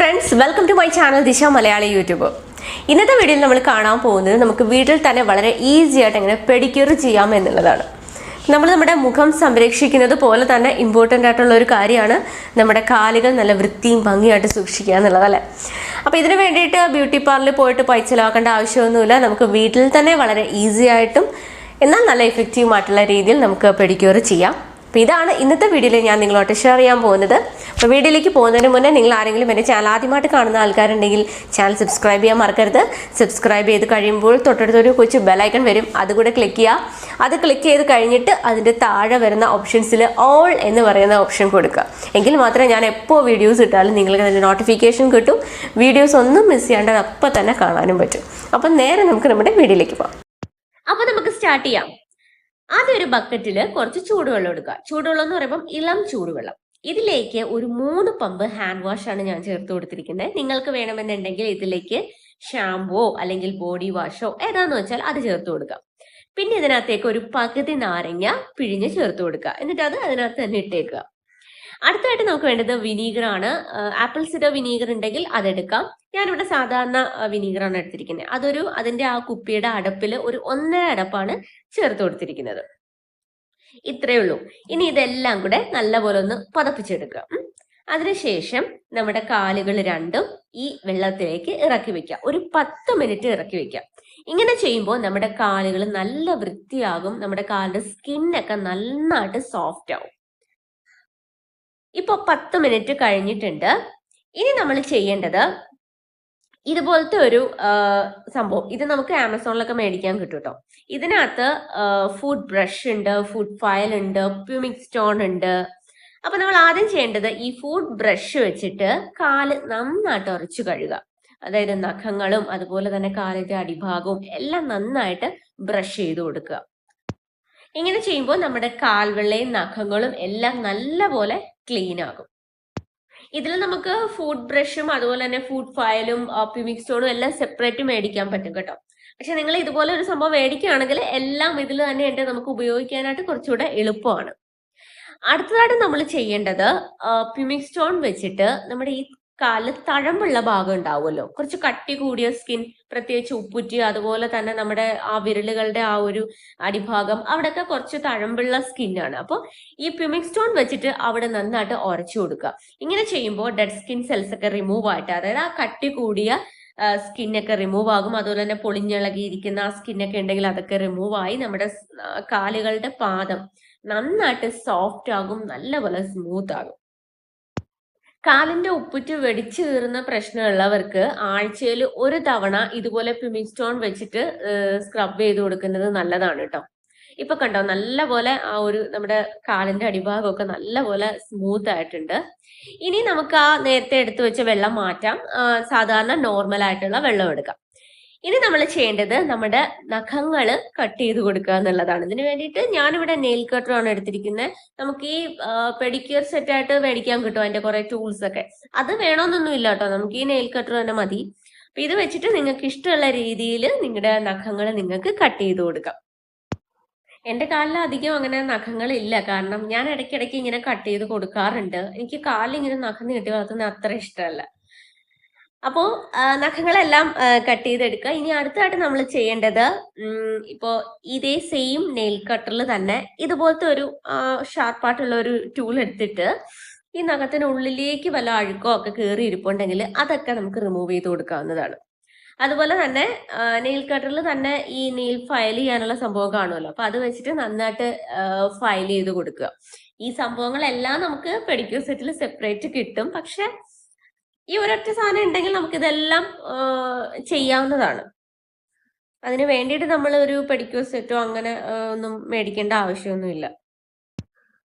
Friends, welcome to my channel Disha Malayali YouTube. ഇന്നത്തെ വീഡിയോയിൽ നമ്മൾ കാണാൻ പോകുന്നത് നമുക്ക് വീട്ടിൽ തന്നെ വളരെ ഈസി ആയിട്ട് എങ്ങനെ പെഡിക്യൂർ ചെയ്യാം എന്നുള്ളതാണ്. നമ്മൾ നമ്മുടെ മുഖം സംരക്ഷിക്കുന്നത് പോലെ തന്നെ ഇമ്പോർട്ടൻ്റ് ആയിട്ടുള്ള ഒരു കാര്യമാണ് നമ്മുടെ കാലുകൾ നല്ല വൃത്തിയും ഭംഗിയായിട്ട് സൂക്ഷിക്കുക എന്നുള്ളതല്ലേ. അപ്പോൾ ഇതിന് വേണ്ടിയിട്ട് ബ്യൂട്ടി പാർലറിൽ പോയിട്ട് പൈസ ചിലവാക്കേണ്ട ആവശ്യമൊന്നുമില്ല. നമുക്ക് വീട്ടിൽ തന്നെ വളരെ ഈസി ആയിട്ടും എന്നാൽ നല്ല എഫക്റ്റീവുമായിട്ടുള്ള രീതിയിൽ നമുക്ക് പെഡിക്യൂർ ചെയ്യാം. അപ്പോൾ ഇതാണ് ഇന്നത്തെ വീഡിയോയിൽ ഞാൻ നിങ്ങളോട്ട് ഷെയർ ചെയ്യാൻ പോകുന്നത്. അപ്പോൾ വീഡിയോയിലേക്ക് പോകുന്നതിന് മുന്നേ നിങ്ങൾ ആരെങ്കിലും എൻ്റെ ചാനൽ ആദ്യമായിട്ട് കാണുന്ന ആൾക്കാരുണ്ടെങ്കിൽ ചാനൽ സബ്സ്ക്രൈബ് ചെയ്യാൻ മറക്കരുത്. സബ്സ്ക്രൈബ് ചെയ്ത് കഴിയുമ്പോൾ തൊട്ടടുത്തൊരു കൊച്ചു ബെലൈക്കൺ വരും, അതുകൂടെ ക്ലിക്ക് ചെയ്യുക. അത് ക്ലിക്ക് ചെയ്ത് കഴിഞ്ഞിട്ട് അതിൻ്റെ താഴെ വരുന്ന ഓപ്ഷൻസിൽ ഓൾ എന്ന് പറയുന്ന ഓപ്ഷൻ കൊടുക്കുക. എങ്കിൽ മാത്രമേ ഞാൻ എപ്പോൾ വീഡിയോസ് ഇട്ടാലും നിങ്ങൾക്ക് അതിൻ്റെ നോട്ടിഫിക്കേഷൻ കിട്ടും. വീഡിയോസ് ഒന്നും മിസ് ചെയ്യാണ്ട് അപ്പം തന്നെ കാണാനും പറ്റും. അപ്പം നേരെ നമുക്ക് നമ്മുടെ വീഡിയോയിലേക്ക് പോകാം. അപ്പോൾ നമുക്ക് സ്റ്റാർട്ട് ചെയ്യാം. ആദ്യം ഒരു ബക്കറ്റിൽ കുറച്ച് ചൂടുവെള്ളം എടുക്കുക. ചൂടുവെള്ളം എന്ന് പറയുമ്പോൾ ഇളം ചൂടുവെള്ളം. ഇതിലേക്ക് ഒരു 3 പമ്പ് ഹാൻഡ് വാഷ് ആണ് ഞാൻ ചേർത്ത് കൊടുത്തിരിക്കുന്നത്. നിങ്ങൾക്ക് വേണമെന്നുണ്ടെങ്കിൽ ഇതിലേക്ക് ഷാമ്പുവോ അല്ലെങ്കിൽ ബോഡി വാഷോ ഏതാന്ന് വെച്ചാൽ അത് ചേർത്ത് കൊടുക്കാം. പിന്നെ ഇതിനകത്തേക്ക് ഒരു പകുതി നാരങ്ങ പിഴിഞ്ഞ് ചേർത്ത് കൊടുക്കുക. എന്നിട്ട് അത് അതിനകത്ത് തന്നെ ഇട്ടേക്കുക. അടുത്തായിട്ട് നമുക്ക് വേണ്ടത് വിനീഗറാണ്. ആപ്പിൾ സിഡർ വിനീഗർ ഉണ്ടെങ്കിൽ അതെടുക്കാം. ഞാനിവിടെ സാധാരണ വിനീഗറാണ് എടുത്തിരിക്കുന്നത്. അതിന്റെ ആ കുപ്പിയുടെ അടപ്പിൽ ഒരു 1.5 അടപ്പാണ് ചേർത്ത് കൊടുത്തിരിക്കുന്നത്. ഇത്രയേ ഉള്ളൂ. ഇനി ഇതെല്ലാം കൂടെ നല്ലപോലെ ഒന്ന് പതപ്പിച്ചെടുക്കുക. അതിനുശേഷം നമ്മുടെ കാലുകൾ രണ്ടും ഈ വെള്ളത്തിലേക്ക് ഇറക്കി വെക്കുക. ഒരു 10 മിനിറ്റ് ഇറക്കി വെക്കുക. ഇങ്ങനെ ചെയ്യുമ്പോൾ നമ്മുടെ കാലുകൾ നല്ല വൃത്തിയാകും. നമ്മുടെ കാലിന്റെ സ്കിന്നൊക്കെ നന്നായിട്ട് സോഫ്റ്റ് ആവും. ഇപ്പൊ 10 മിനിറ്റ് കഴിഞ്ഞിട്ടുണ്ട്. ഇനി നമ്മൾ ചെയ്യേണ്ടത് ഇതുപോലത്തെ ഒരു സംഭവം. ഇത് നമുക്ക് ആമസോണിലൊക്കെ മേടിക്കാൻ കിട്ടും കേട്ടോ. ഇതിനകത്ത് ഫുഡ് ബ്രഷ് ഉണ്ട്, ഫുഡ് ഫയൽ ഉണ്ട്, പ്യൂമിക് സ്റ്റോൺ ഉണ്ട്. അപ്പൊ നമ്മൾ ആദ്യം ചെയ്യേണ്ടത് ഈ ഫുഡ് ബ്രഷ് വെച്ചിട്ട് കാല് നന്നായിട്ട് ഉരച്ചു കഴുകുക. അതായത് നഖങ്ങളും അതുപോലെ തന്നെ കാലിന്റെ അടിഭാഗവും എല്ലാം നന്നായിട്ട് ബ്രഷ് ചെയ്ത് കൊടുക്കുക. ഇങ്ങനെ ചെയ്യുമ്പോൾ നമ്മുടെ കാൽവെള്ളയും നഖങ്ങളും എല്ലാം നല്ലപോലെ ക്ലീൻ ആകും. ഇതിൽ നമുക്ക് ഫുഡ് ബ്രഷും അതുപോലെ തന്നെ ഫുഡ് ഫയലും പ്യൂമിക് സ്റ്റോണും എല്ലാം സെപ്പറേറ്റ് മേടിക്കാൻ പറ്റും കേട്ടോ. പക്ഷെ നിങ്ങൾ ഇതുപോലെ ഒരു സംഭവം മേടിക്കുകയാണെങ്കിൽ എല്ലാം ഇതിൽ തന്നെ ഉണ്ട്, നമുക്ക് ഉപയോഗിക്കാനായിട്ട് കുറച്ചുകൂടെ എളുപ്പമാണ്. അടുത്തതായിട്ട് നമ്മൾ ചെയ്യേണ്ടത് പ്യൂമിക് സ്റ്റോൺ വെച്ചിട്ട് നമ്മുടെ ഈ കാലിൽ തഴമ്പുള്ള ഭാഗം ഉണ്ടാവുമല്ലോ, കുറച്ച് കട്ടി കൂടിയ സ്കിൻ, പ്രത്യേകിച്ച് ഉപ്പുറ്റി അതുപോലെ തന്നെ നമ്മുടെ ആ വിരലുകളുടെ ആ ഒരു അടിഭാഗം, അവിടെയൊക്കെ കുറച്ച് തഴമ്പുള്ള സ്കിന്നാണ്. അപ്പോൾ ഈ പ്യൂമിക് സ്റ്റോൺ വെച്ചിട്ട് അവിടെ നന്നായിട്ട് ഉരച്ചു കൊടുക്കുക. ഇങ്ങനെ ചെയ്യുമ്പോൾ ഡെഡ് സ്കിൻ സെൽസ് ഒക്കെ റിമൂവ് ആയിട്ട്, അതായത് ആ കട്ടി കൂടിയ സ്കിന്നൊക്കെ റിമൂവ് ആകും. അതുപോലെ തന്നെ പൊളിഞ്ഞിളകിയിരിക്കുന്ന ആ സ്കിന്നൊക്കെ ഉണ്ടെങ്കിൽ അതൊക്കെ റിമൂവ് ആയി നമ്മുടെ കാലുകളുടെ പാദം നന്നായിട്ട് സോഫ്റ്റ് ആകും, നല്ലപോലെ സ്മൂത്ത് ആകും. കാലിന്റെ ഉപ്പുറ്റ് വെടിച്ചു കീറുന്ന പ്രശ്നമുള്ളവർക്ക് ആഴ്ചയിൽ ഒരു തവണ ഇതുപോലെ പ്യൂമിക് സ്റ്റോൺ വെച്ചിട്ട് സ്ക്രബ് ചെയ്ത് കൊടുക്കുന്നത് നല്ലതാണ് കേട്ടോ. ഇപ്പൊ കണ്ടോ, നല്ലപോലെ ആ ഒരു നമ്മുടെ കാലിന്റെ അടിഭാഗമൊക്കെ നല്ലപോലെ സ്മൂത്ത് ആയിട്ടുണ്ട്. ഇനി നമുക്ക് ആ നേരത്തെ എടുത്തു വെച്ച വെള്ളം മാറ്റാം. സാധാരണ നോർമൽ ആയിട്ടുള്ള വെള്ളം എടുക്കാം. ഇനി നമ്മൾ ചെയ്യേണ്ടത് നമ്മുടെ നഖങ്ങൾ കട്ട് ചെയ്ത് കൊടുക്കുക എന്നുള്ളതാണ്. ഇതിന് വേണ്ടിയിട്ട് ഞാനിവിടെ നെയിൽ കട്ടറാണ് എടുത്തിരിക്കുന്നത്. നമുക്ക് ഈ പെഡിക്യൂർ സെറ്റ് ആയിട്ട് മേടിക്കാൻ കിട്ടും, അതിന്റെ കുറെ ടൂൾസ് ഒക്കെ. അത് വേണമെന്നൊന്നും ഇല്ല കേട്ടോ, നമുക്ക് ഈ നെയിൽ കട്ടർ തന്നെ മതി. അപ്പൊ ഇത് വെച്ചിട്ട് നിങ്ങൾക്ക് ഇഷ്ടമുള്ള രീതിയിൽ നിങ്ങളുടെ നഖങ്ങൾ നിങ്ങൾക്ക് കട്ട് ചെയ്ത് കൊടുക്കാം. എന്റെ കാലിൽ അധികം അങ്ങനെ നഖങ്ങളില്ല, കാരണം ഞാൻ ഇടയ്ക്കിടയ്ക്ക് ഇങ്ങനെ കട്ട് ചെയ്ത് കൊടുക്കാറുണ്ട്. എനിക്ക് കാലിൽ ഇങ്ങനെ നഖം നീട്ടി വളർത്തുന്നത് അത്ര ഇഷ്ടമല്ല. അപ്പോ നഖങ്ങളെല്ലാം കട്ട് ചെയ്തെടുക്കുക. ഇനി അടുത്തായിട്ട് നമ്മൾ ചെയ്യേണ്ടത് ഇപ്പോ ഇതേ സെയിം നെയിൽ കട്ടറിൽ തന്നെ ഇതുപോലത്തെ ഒരു ഷാർപ്പായിട്ടുള്ള ഒരു ടൂൾ എടുത്തിട്ട് ഈ നഖത്തിനുള്ളിലേക്ക് വല്ല അഴുക്കോ ഒക്കെ കയറി ഇരിപ്പുണ്ടെങ്കിൽ അതൊക്കെ നമുക്ക് റിമൂവ് ചെയ്ത് കൊടുക്കാവുന്നതാണ്. അതുപോലെ തന്നെ നെയിൽ കട്ടറിൽ തന്നെ ഈ നെയിൽ ഫയൽ ചെയ്യാനുള്ള സംഭവം കാണുമല്ലോ, അപ്പൊ അത് വെച്ചിട്ട് നന്നായിട്ട് ഫയൽ ചെയ്ത് കൊടുക്കുക. ഈ സംഭവങ്ങളെല്ലാം നമുക്ക് പെഡിക്യൂർ സെറ്റിൽ സെപ്പറേറ്റ് കിട്ടും. പക്ഷെ ഈ ഒരൊറ്റ സാധനം ഉണ്ടെങ്കിൽ നമുക്ക് ഇതെല്ലാം ചെയ്യാവുന്നതാണ്. അതിന് വേണ്ടിയിട്ട് നമ്മൾ ഒരു പെഡിക്യൂർ സെറ്റോ അങ്ങനെ ഒന്നും മേടിക്കേണ്ട ആവശ്യമൊന്നുമില്ല.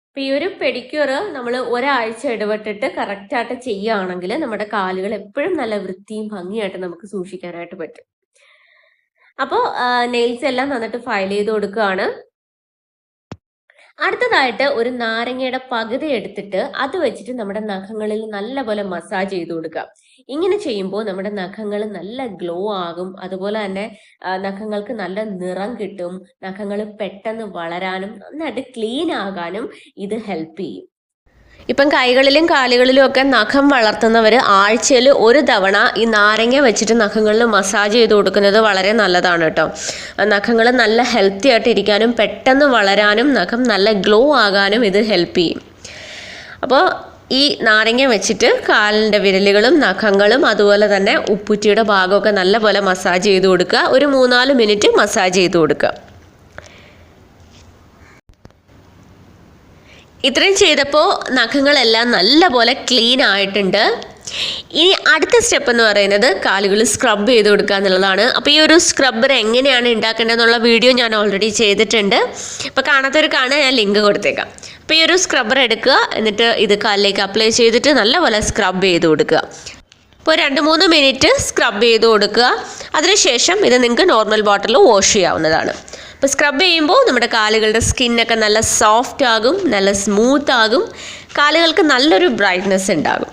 അപ്പൊ ഈ ഒരു പെഡിക്യൂർ നമ്മൾ ഒരാഴ്ച ഇടവിട്ടിട്ട് കറക്റ്റ് ആയിട്ട് ചെയ്യുകയാണെങ്കിൽ നമ്മുടെ കാലുകൾ എപ്പോഴും നല്ല വൃത്തിയും ഭംഗിയായിട്ട് നമുക്ക് സൂക്ഷിക്കാനായിട്ട് പറ്റും. അപ്പോൾ നെയിൽസ് എല്ലാം നന്നായിട്ട് ഫയൽ ചെയ്ത് കൊടുക്കുകയാണ്. അടുത്തതായിട്ട് ഒരു നാരങ്ങയുടെ പകുതി എടുത്തിട്ട് അത് വെച്ചിട്ട് നമ്മുടെ നഖങ്ങളിൽ നല്ലപോലെ മസാജ് ചെയ്ത് കൊടുക്കുക. ഇങ്ങനെ ചെയ്യുമ്പോൾ നമ്മുടെ നഖങ്ങൾ നല്ല ഗ്ലോ ആകും. അതുപോലെ തന്നെ നഖങ്ങൾക്ക് നല്ല നിറം കിട്ടും. നഖങ്ങൾ പെട്ടെന്ന് വളരാനും നന്നായിട്ട് ക്ലീൻ ആകാനും ഇത് ഹെൽപ്പ് ചെയ്യും. ഇപ്പം കൈകളിലും കാലുകളിലും ഒക്കെ നഖം വളർത്തുന്നവർ ആഴ്ചയിൽ ഒരു തവണ ഈ നാരങ്ങ വെച്ചിട്ട് നഖങ്ങളിൽ മസാജ് ചെയ്ത് കൊടുക്കുന്നത് വളരെ നല്ലതാണ് കേട്ടോ. നഖങ്ങൾ നല്ല ഹെൽത്തി ആയിട്ട് ഇരിക്കാനും പെട്ടെന്ന് വളരാനും നഖം നല്ല ഗ്ലോ ആകാനും ഇത് ഹെൽപ്പ് ചെയ്യും. അപ്പോൾ ഈ നാരങ്ങ വെച്ചിട്ട് കാലിൻ്റെ വിരലുകളും നഖങ്ങളും അതുപോലെ തന്നെ ഉപ്പുറ്റിയുടെ ഭാഗമൊക്കെ നല്ലപോലെ മസാജ് ചെയ്ത് കൊടുക്കുക. ഒരു 3-4 മിനിറ്റ് മസാജ് ചെയ്ത് കൊടുക്കുക. ഇത്രയും ചെയ്തപ്പോൾ നഖങ്ങളെല്ലാം നല്ലപോലെ ക്ലീൻ ആയിട്ടുണ്ട്. ഇനി അടുത്ത സ്റ്റെപ്പ് എന്ന് പറയുന്നത് കാലുകൾ സ്ക്രബ് ചെയ്ത് കൊടുക്കുക എന്നുള്ളതാണ്. അപ്പോൾ ഈ ഒരു സ്ക്രബ്ബർ എങ്ങനെയാണ് ഉണ്ടാക്കേണ്ടതെന്നുള്ള വീഡിയോ ഞാൻ ഓൾറെഡി ചെയ്തിട്ടുണ്ട്. അപ്പോൾ കാണാത്തവർ കാണാൻ ഞാൻ ലിങ്ക് കൊടുത്തേക്കാം. അപ്പോൾ ഈ ഒരു സ്ക്രബ്ബർ എടുക്കുക, എന്നിട്ട് ഇത് കാലിലേക്ക് അപ്ലൈ ചെയ്തിട്ട് നല്ലപോലെ സ്ക്രബ് ചെയ്ത് കൊടുക്കുക. അപ്പോൾ 2-3 മിനിറ്റ് സ്ക്രബ് ചെയ്ത് കൊടുക്കുക. അതിനുശേഷം ഇത് നിങ്ങൾക്ക് നോർമൽ വാട്ടറിൽ വാഷ് ചെയ്യാവുന്നതാണ്. അപ്പോൾ സ്ക്രബ് ചെയ്യുമ്പോൾ നമ്മുടെ കാലുകളുടെ സ്കിന്നൊക്കെ നല്ല സോഫ്റ്റ് ആകും, നല്ല സ്മൂത്ത് ആകും, കാലുകൾക്ക് നല്ലൊരു ബ്രൈറ്റ്നെസ് ഉണ്ടാകും.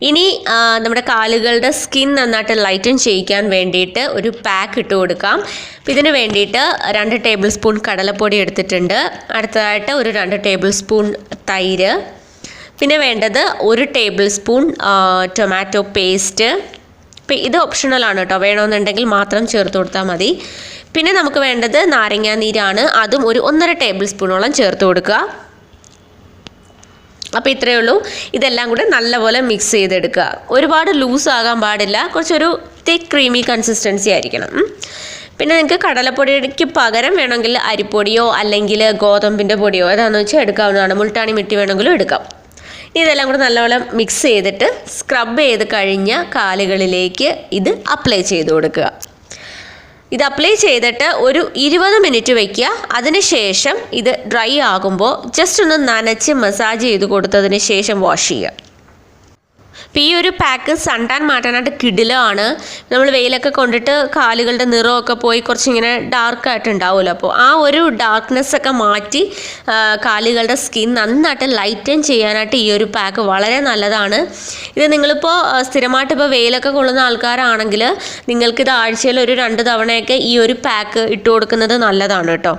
ഇനി നമ്മുടെ കാലുകളുടെ സ്കിൻ നന്നായിട്ട് ലൈറ്റൻ ചെയ്യിക്കാൻ വേണ്ടിയിട്ട് ഒരു പാക്ക് ഇട്ട് കൊടുക്കാം. അപ്പോൾ ഇതിന് വേണ്ടിയിട്ട് 2 ടേബിൾ സ്പൂൺ കടലപ്പൊടി എടുത്തിട്ടുണ്ട്. അടുത്തതായിട്ട് ഒരു 2 ടേബിൾ സ്പൂൺ തൈര്, പിന്നെ വേണ്ടത് 1 ടേബിൾ സ്പൂൺ ടൊമാറ്റോ പേസ്റ്റ്. അപ്പോൾ ഇത് ഓപ്ഷണലാണ് കേട്ടോ, വേണമെന്നുണ്ടെങ്കിൽ മാത്രം ചേർത്ത് കൊടുത്താൽ മതി. പിന്നെ നമുക്ക് വേണ്ടത് നാരങ്ങാ നീരാണ്, അതും ഒരു 1.5 ടേബിൾ സ്പൂണോളം ചേർത്ത് കൊടുക്കുക. അപ്പോൾ ഇത്രയേ ഉള്ളൂ. ഇതെല്ലാം കൂടെ നല്ലപോലെ മിക്സ് ചെയ്തെടുക്കുക. ഒരുപാട് ലൂസ് ആകാൻ പാടില്ല, കുറച്ചൊരു തിക്ക് ക്രീമി കൺസിസ്റ്റൻസി ആയിരിക്കണം. പിന്നെ നിങ്ങൾക്ക് കടലപ്പൊടിക്ക് പകരം വേണമെങ്കിൽ അരിപ്പൊടിയോ അല്ലെങ്കിൽ ഗോതമ്പിൻ്റെ പൊടിയോ ഏതാണെന്ന് വെച്ചാൽ എടുക്കാവുന്നതാണ്. മുൾട്ടാണി മിട്ടി വേണമെങ്കിലും എടുക്കാം. ഇതെല്ലാം കൂടെ നല്ലപോലെ മിക്സ് ചെയ്തിട്ട് സ്ക്രബ് ചെയ്ത് കഴിഞ്ഞ കാലുകളിലേക്ക് ഇത് അപ്ലൈ ചെയ്ത് കൊടുക്കുക. ഇത് അപ്ലൈ ചെയ്തിട്ട് ഒരു 20 മിനിറ്റ് വയ്ക്കുക. അതിനുശേഷം ഇത് ഡ്രൈ ആകുമ്പോൾ ജസ്റ്റ് ഒന്ന് നനച്ച് മസാജ് ചെയ്ത് കൊടുത്തതിന് ശേഷം വാഷ് ചെയ്യുക. അപ്പോൾ ഈ ഒരു പാക്ക് സൺടാൻ മാറ്റാനായിട്ട് കിടിലമാണ്. നമ്മൾ വെയിലൊക്കെ കൊണ്ടിട്ട് കാലുകളുടെ നിറമൊക്കെ പോയി കുറച്ചിങ്ങനെ ഡാർക്കായിട്ട് ഉണ്ടാവുമല്ലോ, അപ്പോൾ ആ ഒരു ഡാർക്ക്നെസ്സൊക്കെ മാറ്റി കാലുകളുടെ സ്കിൻ നന്നായിട്ട് ലൈറ്റൻ ചെയ്യാനായിട്ട് ഈ ഒരു പാക്ക് വളരെ നല്ലതാണ്. ഇത് നിങ്ങളിപ്പോൾ സ്ഥിരമായിട്ട് ഇപ്പോൾ വെയിലൊക്കെ കൊള്ളുന്ന ആൾക്കാരാണെങ്കിൽ നിങ്ങൾക്കിത് ആഴ്ചയിൽ ഒരു 2 തവണയൊക്കെ ഈ ഒരു പാക്ക് ഇട്ട് കൊടുക്കുന്നത് നല്ലതാണ് കേട്ടോ.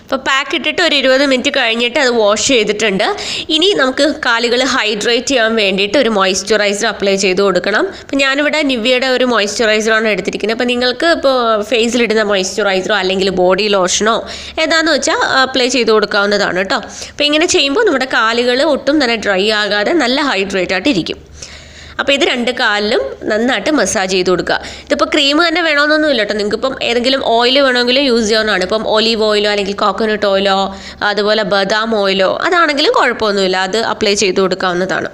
അപ്പോൾ പാക്ക് ഇട്ടിട്ട് ഒരു 20 മിനിറ്റ് കഴിഞ്ഞിട്ട് അത് വാഷ് ചെയ്തിട്ടുണ്ട്. ഇനി നമുക്ക് കാലുകൾ ഹൈഡ്രേറ്റ് ചെയ്യാൻ വേണ്ടിയിട്ട് ഒരു മോയ്സ്ചറൈസർ അപ്ലൈ ചെയ്ത് കൊടുക്കണം. അപ്പോൾ ഞാനിവിടെ നിവ്യയുടെ ഒരു മോയ്സ്ചറൈസറാണ് എടുത്തിരിക്കുന്നത്. അപ്പോൾ നിങ്ങൾക്ക് ഇപ്പോൾ ഫേസിലിടുന്ന മോയ്സ്ചറൈസറോ അല്ലെങ്കിൽ ബോഡി ലോഷനോ ഏതാണെന്ന് വെച്ചാൽ അപ്ലൈ ചെയ്ത് കൊടുക്കാവുന്നതാണ് കേട്ടോ. അപ്പോൾ ഇങ്ങനെ ചെയ്യുമ്പോൾ നമ്മുടെ കാലുകൾ ഒട്ടും തന്നെ ഡ്രൈ ആകാതെ നല്ല ഹൈഡ്രേറ്റ് ആയിട്ട് ഇരിക്കും. അപ്പോൾ ഇത് 2 കാലിലും നന്നായിട്ട് മസാജ് ചെയ്ത് കൊടുക്കുക. ഇതിപ്പോൾ ക്രീം തന്നെ വേണമെന്നൊന്നുമില്ല കേട്ടോ, നിങ്ങൾക്കിപ്പം ഏതെങ്കിലും ഓയിൽ വേണമെങ്കിലും യൂസ് ചെയ്യാവുന്നതാണ്. ഇപ്പം ഒലീവ് ഓയിലോ അല്ലെങ്കിൽ കോക്കനട്ട് ഓയിലോ അതുപോലെ ബദാം ഓയിലോ അതാണെങ്കിലും കുഴപ്പമൊന്നുമില്ല, അത് അപ്ലൈ ചെയ്ത് കൊടുക്കാവുന്നതാണ്.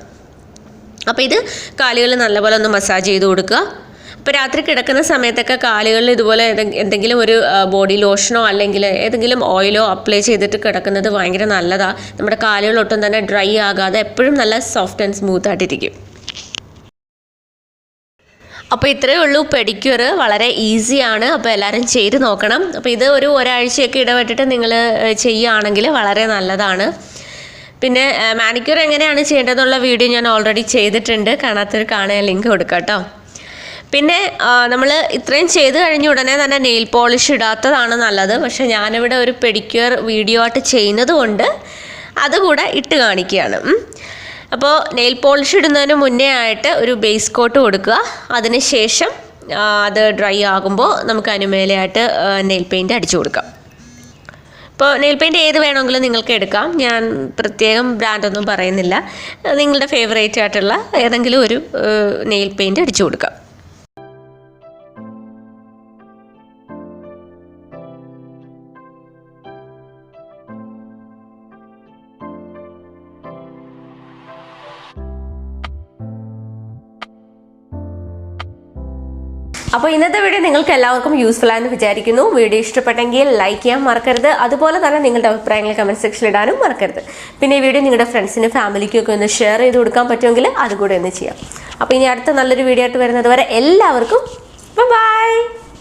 അപ്പോൾ ഇത് കാലുകൾ നല്ലപോലെ ഒന്ന് മസാജ് ചെയ്ത് കൊടുക്കുക. അപ്പോൾ രാത്രി കിടക്കുന്ന സമയത്തൊക്കെ കാലുകളിൽ ഇതുപോലെ എന്തെങ്കിലും ഒരു ബോഡി ലോഷനോ അല്ലെങ്കിൽ ഏതെങ്കിലും ഓയിലോ അപ്ലൈ ചെയ്തിട്ട് കിടക്കുന്നത് ഭയങ്കര നല്ലതാണ്. നമ്മുടെ കാലുകളൊട്ടും തന്നെ ഡ്രൈ ആകാതെ എപ്പോഴും നല്ല സോഫ്റ്റ് ആൻഡ് സ്മൂത്ത് ആയിട്ടിരിക്കും. അപ്പോൾ ഇത്രയേ ഉള്ളൂ. പെഡിക്യൂർ വളരെ ഈസിയാണ്. അപ്പോൾ എല്ലാവരും ചെയ്ത് നോക്കണം. അപ്പോൾ ഇത് ഒരു ഒരാഴ്ചയൊക്കെ ഇടവിട്ടിട്ട് നിങ്ങൾ ചെയ്യുകയാണെങ്കിൽ വളരെ നല്ലതാണ്. പിന്നെ മാനിക്യൂർ എങ്ങനെയാണ് ചെയ്യേണ്ടതെന്നുള്ള വീഡിയോ ഞാൻ ഓൾറെഡി ചെയ്തിട്ടുണ്ട്, കാണാത്തൊരു കാണാൻ ലിങ്ക് കൊടുക്കാം കേട്ടോ. പിന്നെ നമ്മൾ ഇത്രയും ചെയ്ത് കഴിഞ്ഞ ഉടനെ തന്നെ നെയിൽ പോളിഷ് ഇടാത്തതാണ് നല്ലത്. പക്ഷേ ഞാനിവിടെ ഒരു പെഡിക്യൂർ വീഡിയോ ആയിട്ട് ചെയ്യുന്നത് കൊണ്ട് അതുകൂടെ ഇട്ട് കാണിക്കുകയാണ്. അപ്പോൾ നെയിൽ പോളിഷ് ഇടുന്നതിന് മുന്നേ ആയിട്ട് ഒരു ബേസ് കോട്ട് കൊടുക്കുക. അതിനുശേഷം അത് ഡ്രൈ ആകുമ്പോൾ നമുക്ക് അതിന് മേലെയായിട്ട് നെയിൽ പെയിൻറ്റ് അടിച്ചു കൊടുക്കാം. ഇപ്പോൾ നെയിൽ പെയിൻറ്റ് ഏത് വേണമെങ്കിലും നിങ്ങൾക്ക് എടുക്കാം. ഞാൻ പ്രത്യേകം ബ്രാൻഡൊന്നും പറയുന്നില്ല. നിങ്ങളുടെ ഫേവറേറ്റ് ആയിട്ടുള്ള ഏതെങ്കിലും ഒരു നെയിൽ പെയിൻറ്റ് അടിച്ചു കൊടുക്കാം. അപ്പോൾ ഇന്നത്തെ വീഡിയോ നിങ്ങൾക്ക് എല്ലാവർക്കും യൂസ്ഫുൾ ആയെന്ന് വിചാരിക്കുന്നു. വീഡിയോ ഇഷ്ടപ്പെട്ടെങ്കിൽ ലൈക്ക് ചെയ്യാൻ മറക്കരുത്. അതുപോലെ തന്നെ നിങ്ങളുടെ അഭിപ്രായങ്ങൾ കമന്റ് സെക്ഷനിൽ ഇടാനും മറക്കരുത്. പിന്നെ ഈ വീഡിയോ നിങ്ങളുടെ ഫ്രണ്ട്സിനും ഫാമിലിക്കും ഒക്കെ ഒന്ന് ഷെയർ ചെയ്ത് കൊടുക്കാൻ പറ്റുമെങ്കിൽ അതുകൂടെ ഒന്ന് ചെയ്യാം. അപ്പോൾ ഇനി അടുത്ത നല്ലൊരു വീഡിയോ ആയിട്ട് വരുന്നത് വരെ എല്ലാവർക്കും ബൈ.